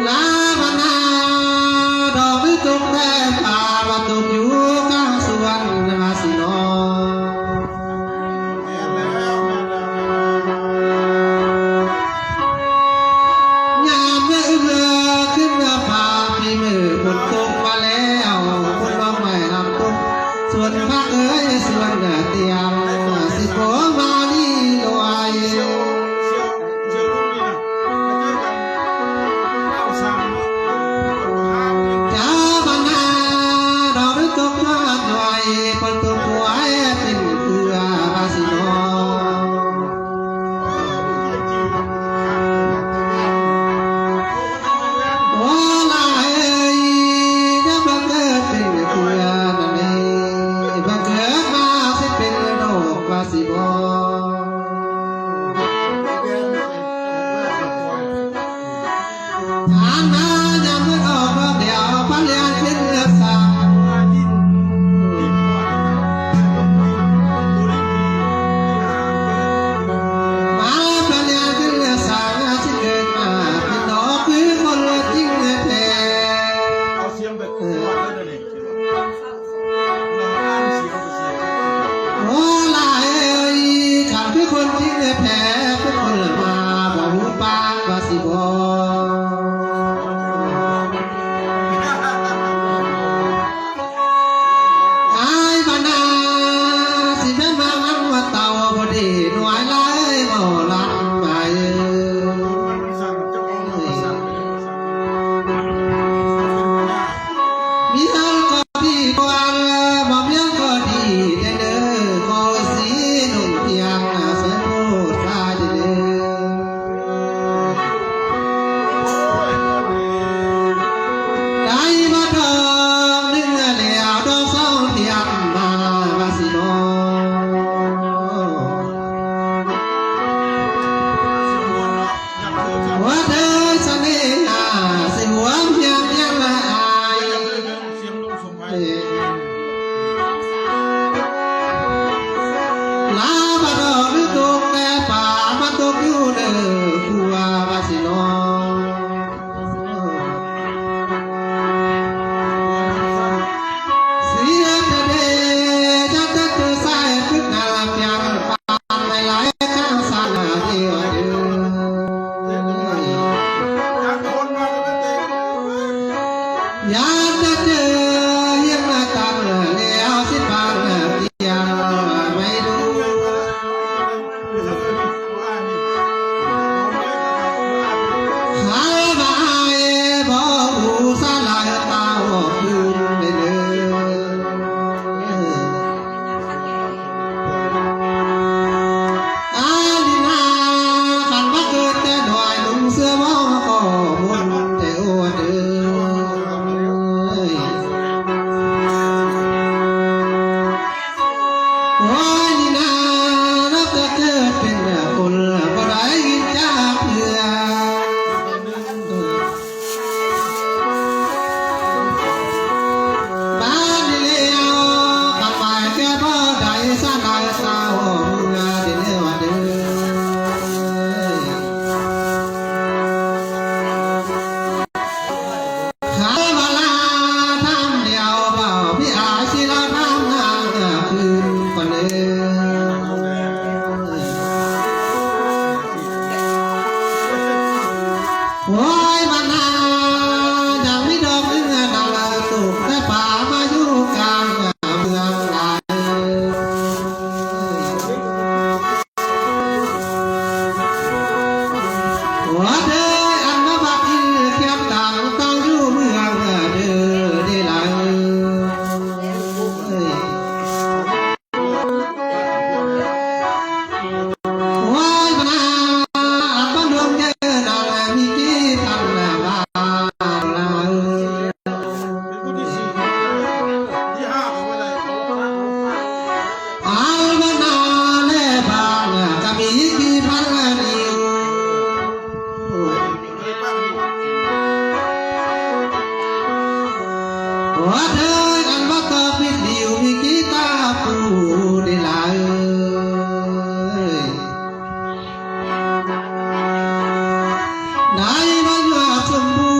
ลาบานาดอกไม้ตกแต่ป่าบานตกอยู่กลางสวนมาสินอยามเมื่อขึ้นฟ้าพี่มือฝนตกมาแล้วคนร้องไม่รำตกส่วนภาคเอ้ยส่วนเตียงสิโกมาลีลอยจ้าบานาดอกไม้ตกยอดดอยฝนตกหัวเป็นเกลือบาสิโนโอ้ลาเอ้ยจะบังเกิดเป็นเกลือนั่นเองบังเกิดมาสิเป็นดอกบาสิโนทานมายังไม่ออกเดี๋ยวพันเลี้ยงขึ้นเลือดสาวมาพันเลี้ยงขึ้นเลือดสาวที่เกิดมาเป็นดอกคือคนจริงแท้โอ้ลาเอ้ยขันคือคนจริงแท้เป็นคนมาบอกหูปากว่าสิบอไอ้บานาสิแม่มาวันว่าเต่าพอดีหน่วยไล่หมอลันไปมีเธอก็ดีกว่าบ่เมียก็ดีเด้อขอสีหนุ่มเตียงแสนโปรดตาเด้อได้มาดอกนึงแล้วดอกสองเตียงมาว่าสิโนว่าเธอเสน่หาสิหวงเพียงยังละอายลาบาดอกหรือตกแต่ป่ามาตกอยู่เด้อผัวว่าสิโนเสียเธอเดจะเธอใส่ขึ้นนาลเพียงปานในหลายข้างสานาเดียวเด้อยากจะเจอเฮียงมาตังแล้วสิบานเดียวไม่ดูหาบายบ่หูสาลายตาหอกคืนเด้ออาลีนาขันมาเกิดแต่ดอยลุงเสื้อมองก็มุนแต่โอเด้อโอ้ยนี่นานับจะเกิดเป็นคนบ่ได้จากเพื่อบ้านนี่แล้วกลับไปแค่บ่ได้สร้างได้สาวเด้อว่าเด้อหาเวลาทำเดียวเบาพี่อาสิเราทำงานคืนก่อนเด้โอ้ยบานาอย่างไม่ดอกนึงนาลาตกแต่ป่ามาอยู่กลางเมืองหลายหัวเธออันมาบักอินเทียมต่างต้องอยู่เมืองเด้อได้หลายโอ้ยบานาอันบ้านดวงเด้อนาลามีกี่ทันบ้าลาอาบานาเล่บางก็มีกี่พันนิ้วหัวเธออันว่าตอพิดเดียวมีกี่ตาปูได้หลายได้มาอยู่ชมพู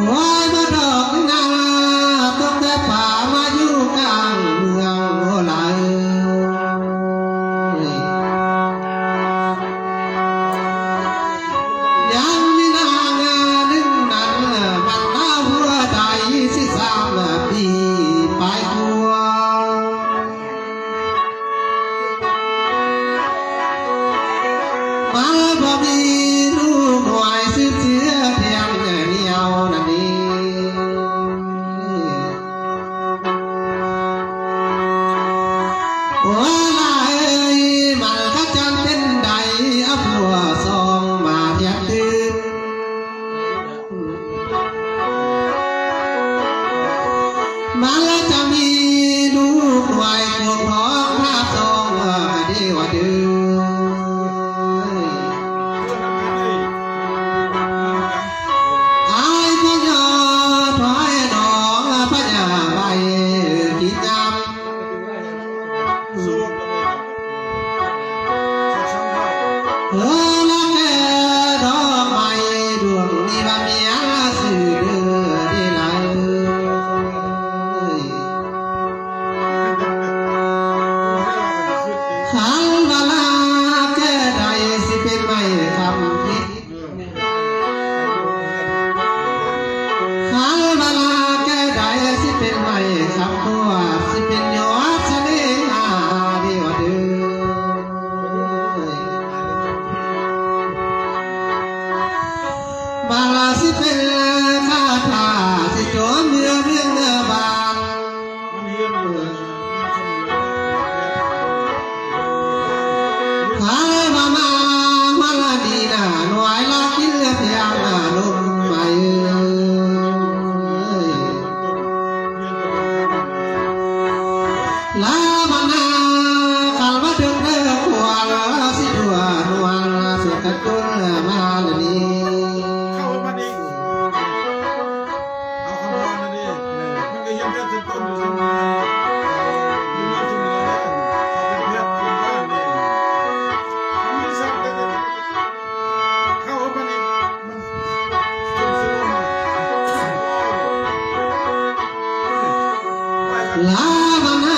วายมาดอกนาต้องแต่ป่ามาอยู่กลางเมืองโอลายยังมีนางหนึ่งนั้นมันน่าหัวใจสิสามปีไปทัวมาบ่มีลูกหน่วยสืบเชื้อเพียงเหนียวนั่นเองว่าลายมันก็จำเป็นใดเอาผัวซองมาเทียบตื่นมันแล้วจะมีลูกหน่วยกวงท้องภาพซองดีว่าเดิมไอ้พวกยอถอยหนองพญาใบกินยำละแค่ดอกไม้ดวงนี้บางเมียสื่อเดือดีไหลขันเวลาแก่ใดสิเป็นไม่คำคิดขันเวลาแก่ใดสิเป็นไม่คำตัวสิเป็นยอดเสน่หาดีว่าเดิมบาลาสิเป็นคาถาสิโจมเมื่อเรื่องเนื้อบานหายมาวันละดีน่ะหน่วยละกินเพียงลมไม่ลาบานาขันว่าถึงเด้อขวานสิดัวนวลสุดกระตุ้นมาละนี้ เข้ามาดิเอาคำนวณมาดิมันก็ยังแค่ถึงต้นอยู่ใช่ไหมอยู่มาถึงแล้วเขาเป็นเพชรคุณบ้านนี่มันไม่ใช่เข้ามาดิมันสูงลาบานา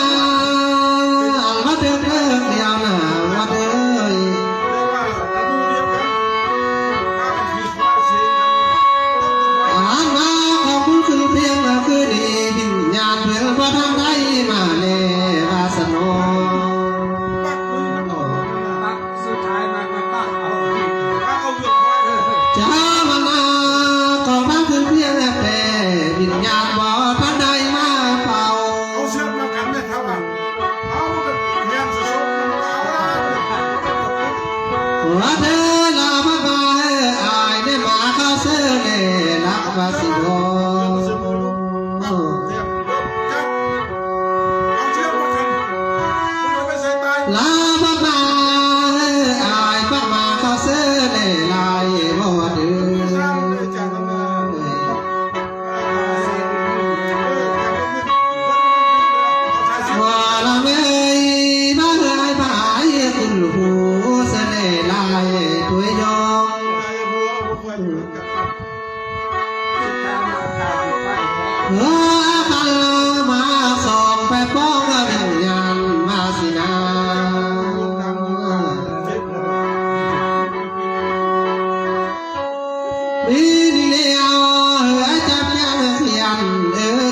อันว่าเดินเดินยาวหนาว่าเดิน เรียกว่าตะมูเดียวกันถ้าเป็นผีควายเสียงกัน อ่านมาของคุณคือเพียงคือดีวิญญาณเพื่อว่าทางใดมาเลวาสโน ปักมือมันออกมา ปักสุดท้ายมาปักเอาอีก ถ้าเอาเลือดควายเลย จ้ามานาของพังคือเพียงแต่วิญญาณบ่ทางใดมาเป่า เอาเชือกมากันเนี่ยเท่ากันเอาแบบแขนสะสมมันเอาละ ว่าเธอลามามาอายได้มาเข้าเสื้อเล่ลักวาสิโน ลาบามาอายบามาเข้าเสื้อเล่ลายบ่เดือว่าละเมยมาเอ้ยบายคุณหูเสน่ห์ลายตัวยอง เออคันมาส่องไปป้องวิญญาณมาสินามีเดียวเหือจับยังเขียน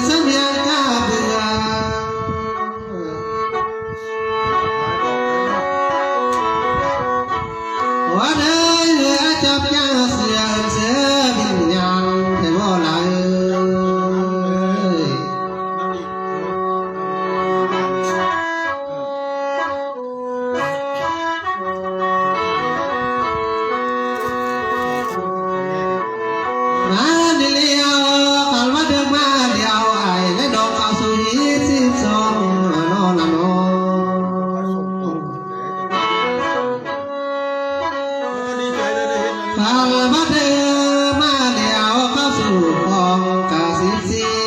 เสมียงกาเบื่อว่าเด้อเหือจับยังเสือวิญญาณแต่ว่าไหลมาเดียวคันว่าเดิมมาเดียวไอ้และดอกข้าวสุยสิบสองนอนละนอคันว่าเดิมมาเดียวเข้าสู่ของกาสิบสี่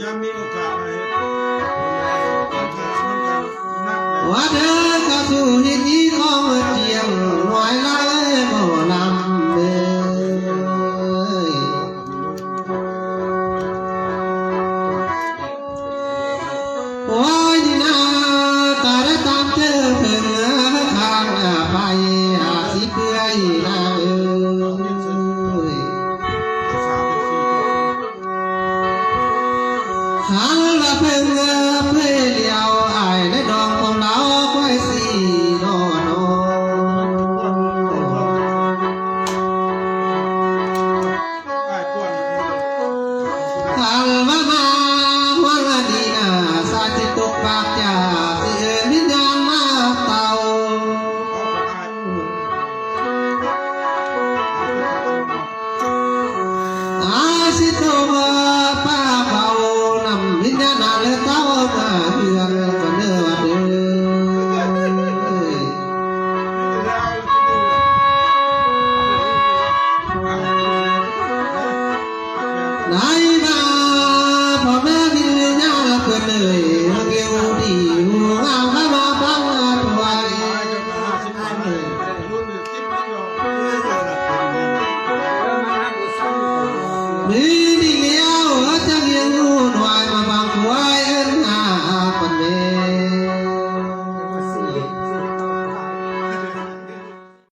ยังมีโอกาสอะไรต้องทำมันกันนักเลย ว่าเดินเข้าสู่หินนี้ของเจียงหน่วยไล่บ่ลำเด้อ สิโตมาป้าเบานำวิญญาณเลเต้ามาเฮือนก็เนื้อว่าเด้อนายมาพ่อแม่วิญญาณเกิดเลยเกี่ยวดีหัวงามมาบังตัว นี่